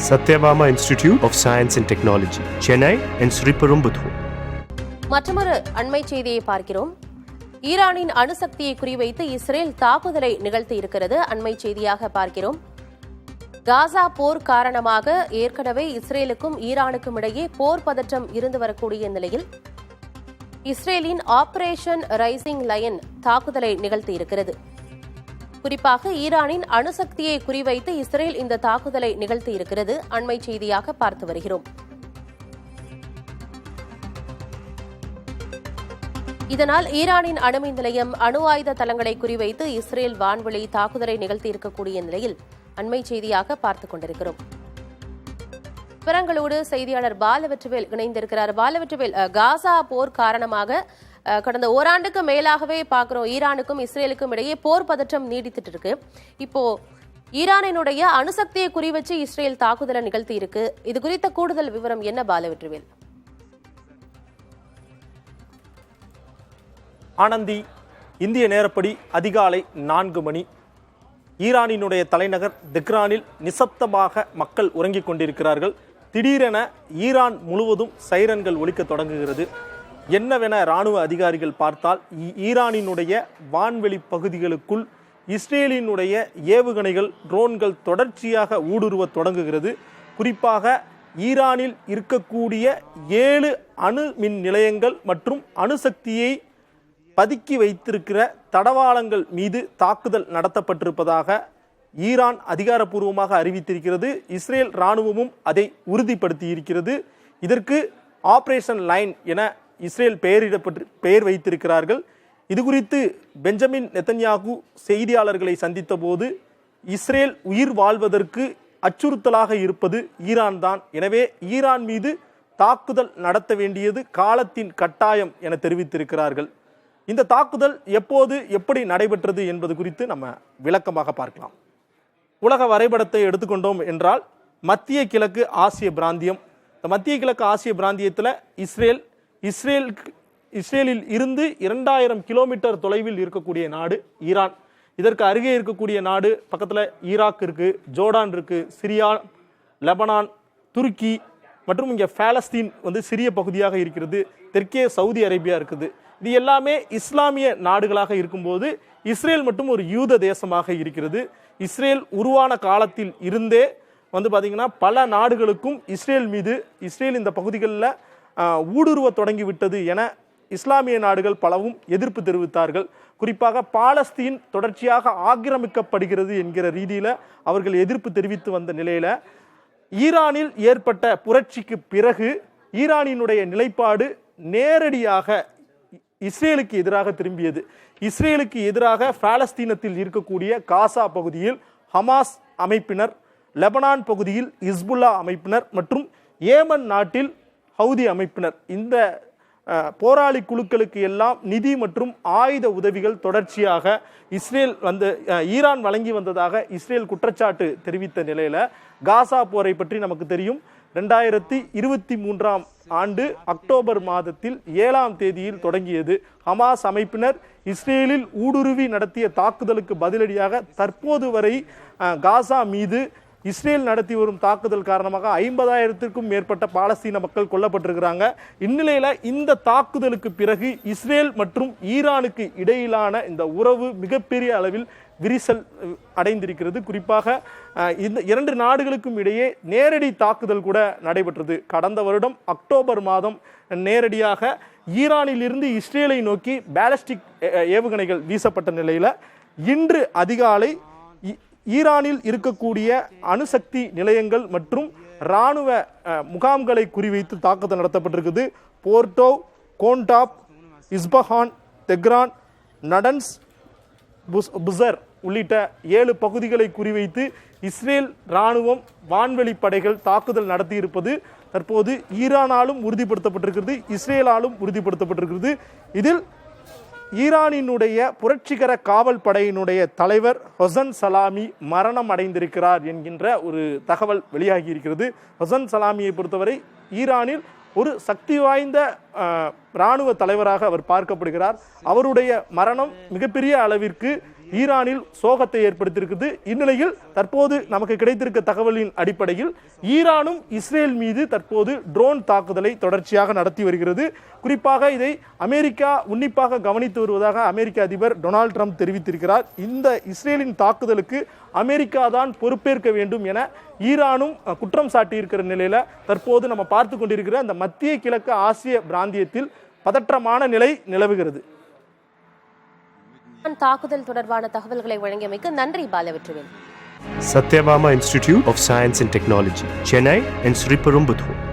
Satyabama Institute of Science and Technology, Chennai and Sriperumbudur. மற்றொரு அண்மை செய்தியை பார்க்கிறோம். ஈரானின் அணுசக்தியை குறிவைத்து இஸ்ரேல் தாக்குதலை நிகழ்த்தி இருக்கிறது. அண்மை செய்தியாக பார்க்கிறோம். காசா போர் காரணமாக ஏற்கனவே இஸ்ரேலுக்கும் ஈரானுக்கும் இடையே போர் பதற்றம் இருந்து வரக்கூடிய நிலையில் இஸ்ரேலின் ஆபரேஷன் ரைசிங் லயன் தாக்குதலை நிகழ்த்தி இருக்கிறது. குறிப்பாக ஈரானின் அணுசக்தியை குறிவைத்து இஸ்ரேல் இந்த தாக்குதலை நிகழ்த்தி இருக்கிறது. அண்மை செய்தியாக பார்த்து வருகிறோம். இதனால் ஈரானின் அணுமின் நிலையம், அணு ஆயுத தளங்களை குறிவைத்து இஸ்ரேல் வான்வெளி தாக்குதலை நிகழ்த்தி இருக்கக்கூடிய நிலையில் அண்மை செய்தியாக பார்த்துக் கொண்டிருக்கிறோம். விவரங்களோடு செய்தியாளர் பாலவெற்றிவேல் இணைந்திருக்கிறார். பாலவெற்றிவேல், காசா போர் காரணமாக கடந்த ஓராண்டுக்கு மேலாகவே பார்க்கிறோம் ஈரானுக்கும் இஸ்ரேலுக்கும் இடையே போர் பதற்றம் நீடித்துட்டு இருக்கு. இப்போ ஈரானினுடைய அணுசக்தியை குறிவச்சு இஸ்ரேல் தாக்குதலை நிகழ்த்தி இருக்கு. இது குறித்த கூடுதல் விவரம் என்ன பாலவெற்றிவேல்? ஆனந்தி, இந்திய நேரப்படி அதிகாலை 4 மணி. ஈரானினுடைய தலைநகர் தெஹ்ரானில் நிசப்தமாக மக்கள் உறங்கிக் கொண்டிருக்கிறார்கள். திடீரென ஈரான் முழுவதும் சைரன்கள் ஒலிக்க தொடங்குகிறது. என்னவென இராணுவ அதிகாரிகள் பார்த்தால், ஈரானினுடைய வான்வெளி பகுதிகளுக்குள் இஸ்ரேலினுடைய ஏவுகணைகள், ட்ரோன்கள் தொடர்ச்சியாக ஊடுருவ தொடங்குகிறது. குறிப்பாக ஈரானில் இருக்கக்கூடிய 7 அணு மின் நிலையங்கள் மற்றும் அணுசக்தியை பதுக்கி வைத்திருக்கிற தடவாளங்கள் மீது தாக்குதல் நடத்தப்பட்டிருப்பதாக ஈரான் அதிகாரப்பூர்வமாக அறிவித்திருக்கிறது. இஸ்ரேல் இராணுவமும் அதை உறுதிப்படுத்தியிருக்கிறது. இதற்கு ஆபரேஷன் லைன் என இஸ்ரேல் பெயர் வைத்திருக்கிறார்கள். இது குறித்து பெஞ்சமின் நெத்தன்யாகு செய்தியாளர்களை சந்தித்த போது, இஸ்ரேல் உயிர் வாழ்வதற்கு அச்சுறுத்தலாக இருப்பது ஈரான் தான், எனவே ஈரான் மீது தாக்குதல் நடத்த வேண்டியது காலத்தின் கட்டாயம் என தெரிவித்திருக்கிறார்கள். இந்த தாக்குதல் எப்போது எப்படி நடைபெற்றது என்பது குறித்து நம்ம விளக்கமாக பார்க்கலாம். உலக வரைபடத்தை எடுத்துக்கொண்டோம் என்றால், மத்திய கிழக்கு ஆசிய பிராந்தியம். இந்த மத்திய கிழக்கு ஆசிய பிராந்தியத்தில் இஸ்ரேலில் இருந்து 2000 கிலோமீட்டர் தொலைவில் இருக்கக்கூடிய நாடு ஈரான். இதற்கு அருகே இருக்கக்கூடிய நாடு பக்கத்தில் ஈராக் இருக்கு, ஜோர்டான் இருக்கு, சிரியா, லெபனான், துருக்கி மற்றும் இங்கே பாலஸ்தீன் சிறிய பகுதியாக இருக்கிறது. தெற்கே சவுதி அரேபியா இருக்குது. இது எல்லாமே இஸ்லாமிய நாடுகளாக இருக்கும்போது இஸ்ரேல் மட்டும் ஒரு யூத தேசமாக இருக்கிறது. இஸ்ரேல் உருவான காலத்தில் இருந்தே பார்த்தீங்கன்னா பல நாடுகளுக்கும் இஸ்ரேல் இந்த பகுதிகளில் ஊடுருவ தொடங்கிவிட்டது என இஸ்லாமிய நாடுகள் பலவும் எதிர்ப்பு தெரிவித்தார்கள். குறிப்பாக பாலஸ்தீன் தொடர்ச்சியாக ஆக்கிரமிக்கப்படுகிறது என்கிற ரீதியில் அவர்கள் எதிர்ப்பு தெரிவித்து வந்த நிலையில் ஈரானில் ஏற்பட்ட புரட்சிக்கு பிறகு ஈரானினுடைய நிலைப்பாடு நேரடியாக இஸ்ரேலுக்கு எதிராக திரும்பியது. இஸ்ரேலுக்கு எதிராக பாலஸ்தீனத்தில் இருக்கக்கூடிய காசா பகுதியில் ஹமாஸ் அமைப்பினர், லெபனான் பகுதியில் ஹிஸ்புல்லா அமைப்பினர் மற்றும் ஏமன் நாட்டில் ஹவுதி அமைப்பினர், இந்த போராளி குழுக்களுக்கு எல்லாம் நிதி மற்றும் ஆயுத உதவிகள் தொடர்ச்சியாக ஈரான் வழங்கி வந்ததாக இஸ்ரேல் குற்றச்சாட்டு தெரிவித்த நிலையில காசா போரை பற்றி நமக்கு தெரியும். 2023ஆம் ஆண்டு அக்டோபர் மாதத்தில் 7ஆம் தேதியில் தொடங்கியது. ஹமாஸ் அமைப்பினர் இஸ்ரேலில் ஊடுருவி நடத்திய தாக்குதலுக்கு பதிலடியாக தற்போது வரை காசா மீது இஸ்ரேல் நடத்தி வரும் தாக்குதல் காரணமாக 50,000த்திற்கும் மேற்பட்ட பாலஸ்தீன மக்கள் கொல்லப்பட்டிருக்கிறாங்க. இந்நிலையில இந்த தாக்குதலுக்கு பிறகு இஸ்ரேல் மற்றும் ஈரானுக்கு இடையிலான இந்த உறவு மிகப்பெரிய அளவில் விரிசல் அடைந்திருக்கிறது. குறிப்பாக இந்த 2 நாடுகளுக்கும் இடையே நேரடி தாக்குதல் கூட நடைபெற்றது. கடந்த வருடம் அக்டோபர் மாதம் நேரடியாக ஈரானில் இருந்து இஸ்ரேலை நோக்கி பாலிஸ்டிக் ஏவுகணைகள் வீசப்பட்ட நிலையில இன்று அதிகாலை ஈரானில் இருக்கக்கூடிய அணுசக்தி நிலையங்கள் மற்றும் இராணுவ முகாம்களை குறிவைத்து தாக்குதல் நடத்தப்பட்டிருக்குது. போர்டோ, கோண்டாப், இஸ்பஹான், தெஹ்ரான், நடன்ஸ், புசர் உள்ளிட்ட 7 பகுதிகளை குறிவைத்து இஸ்ரேல் இராணுவம், வான்வெளி படைகள் தாக்குதல் நடத்தியிருப்பது தற்போது ஈரானாலும் உறுதிப்படுத்தப்பட்டிருக்கிறது, இஸ்ரேலாலும் உறுதிப்படுத்தப்பட்டிருக்கிறது. இதில் ஈரானினுடைய புரட்சிகர காவல் படையினுடைய தலைவர் ஹசன் சலாமி மரணம் அடைந்திருக்கிறார் என்கின்ற ஒரு தகவல் வெளியாகி இருக்கிறது. ஹசன் சலாமியை பொறுத்தவரை ஈரானில் ஒரு சக்தி வாய்ந்த இராணுவ தலைவராக அவர் பார்க்கப்படுகிறார். அவருடைய மரணம் மிகப்பெரிய அளவிற்கு ஈரானில் சோகத்தை ஏற்படுத்தியிருக்குது. இந்நிலையில் தற்போது நமக்கு கிடைத்திருக்க தகவலின் அடிப்படையில் ஈரானும் இஸ்ரேல் மீது தற்போது ட்ரோன் தாக்குதலை தொடர்ச்சியாக நடத்தி வருகிறது. குறிப்பாக இதை அமெரிக்கா உன்னிப்பாக கவனித்து வருவதாக அமெரிக்க அதிபர் டொனால்ட் ட்ரம்ப் தெரிவித்திருக்கிறார். இந்த இஸ்ரேலின் தாக்குதலுக்கு அமெரிக்கா தான் பொறுப்பேற்க வேண்டும் என ஈரானும் குற்றம் சாட்டியிருக்கிற நிலையில தற்போது நம்ம பார்த்து கொண்டிருக்கிற அந்த மத்திய கிழக்கு ஆசிய பிராந்தியத்தில் பதற்றமான நிலை நிலவுகிறது. தாக்குதல் தொடர்பான தகவல்களை வழங்கியமைக்கு நன்றி Balavetrivel. Satyabama Institute of Science and Technology, Chennai and Sriperumbudur.